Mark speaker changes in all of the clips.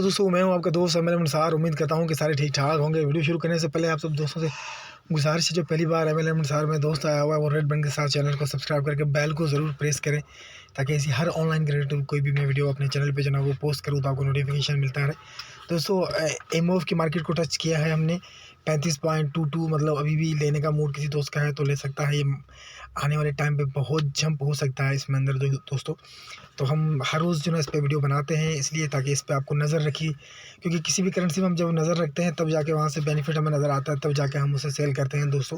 Speaker 1: तो दोस्तों मैं हूँ आपका दोस्त MLM निसार। उम्मीद करता हूँ कि सारे ठीक ठाक होंगे। वीडियो शुरू करने से पहले आप सब दोस्तों से गुजारिश है, जो पहली बार MLM निसार में दोस्त आया हुआ है वो रेड बटन के साथ चैनल को सब्सक्राइब करके बेल को ज़रूर प्रेस करें, ताकि ऐसी हर ऑनलाइन क्रिएटिव कोई भी मैं वीडियो अपने चैनल पे जो ना वो पोस्ट करूँ तो आपको नोटिफिकेशन मिलता रहे। दोस्तों एमओएफ की मार्केट को टच किया है हमने 35.22, मतलब अभी भी लेने का मूड किसी दोस्त का है तो ले सकता है। ये आने वाले टाइम पे बहुत जंप हो सकता है इसमें अंदर दोस्तों। तो हम हर रोज़ जो है इस पर वीडियो बनाते हैं, इसलिए ताकि इस पर आपको नज़र रखी, क्योंकि किसी भी करेंसी में हम जब नज़र रखते हैं तब जाके वहाँ से बेनिफिट हमें नज़र आता है, तब जाके हम उसे सेल करते हैं दोस्तों।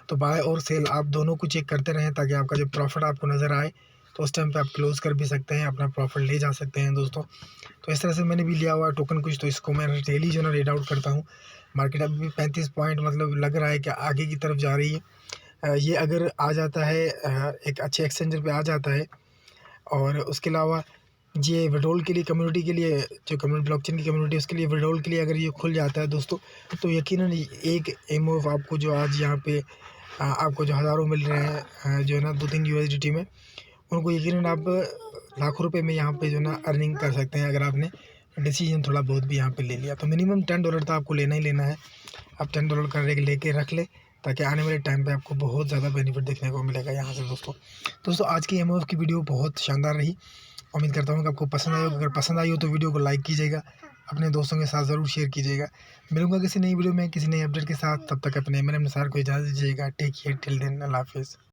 Speaker 1: तो बाय और सेल आप दोनों को चेक करते रहें, ताकि आपका जब प्रॉफिट आपको नज़र आए तो उस टाइम पे आप क्लोज़ कर भी सकते हैं, अपना प्रॉफिट ले जा सकते हैं दोस्तों। तो इस तरह से मैंने भी लिया हुआ है टोकन कुछ, तो इसको मैं डेली जो है ना रीड आउट करता हूँ। मार्केट अभी भी 35 पॉइंट मतलब लग रहा है कि आगे की तरफ जा रही है। ये अगर आ जाता है एक अच्छे एक्सचेंजर पे आ जाता है, और उसके अलावा ये विड्रॉल के लिए कम्युनिटी के लिए, जो कम्युनिटी ब्लॉकचेन की कम्युनिटी उसके लिए विड्रॉल के लिए अगर ये खुल जाता है दोस्तों, तो यकीनन एक एमओएफ आपको जो आज यहाँ पे आपको जो हज़ारों मिल रहे हैं जो है ना 2-3 यूएसडीटी में, उनको यकीनन आप लाखों रुपए में यहाँ पे जो है ना अर्निंग कर सकते हैं, अगर आपने डिसीजन थोड़ा बहुत भी यहाँ पे ले लिया। तो मिनिमम $10 तो आपको लेना ही लेना है। आप $10 का रेग लेके रख ले, ताकि आने वाले टाइम पे आपको बहुत ज़्यादा बेनिफिट देखने को मिलेगा यहाँ से दोस्तों आज की एमओएफ की वीडियो बहुत शानदार रही। उम्मीद करता हूँ कि आपको पसंद आई होगी। अगर पसंद आई हो तो वीडियो को लाइक कीजिएगा, अपने दोस्तों के साथ ज़रूर शेयर कीजिएगा। मिलूंगा किसी नई वीडियो में किसी नई अपडेट के साथ, तब तक अपने MLM निसार को इजाज़त दीजिएगा। टेक केयर, टिल देन, अल्लाह हाफिज़।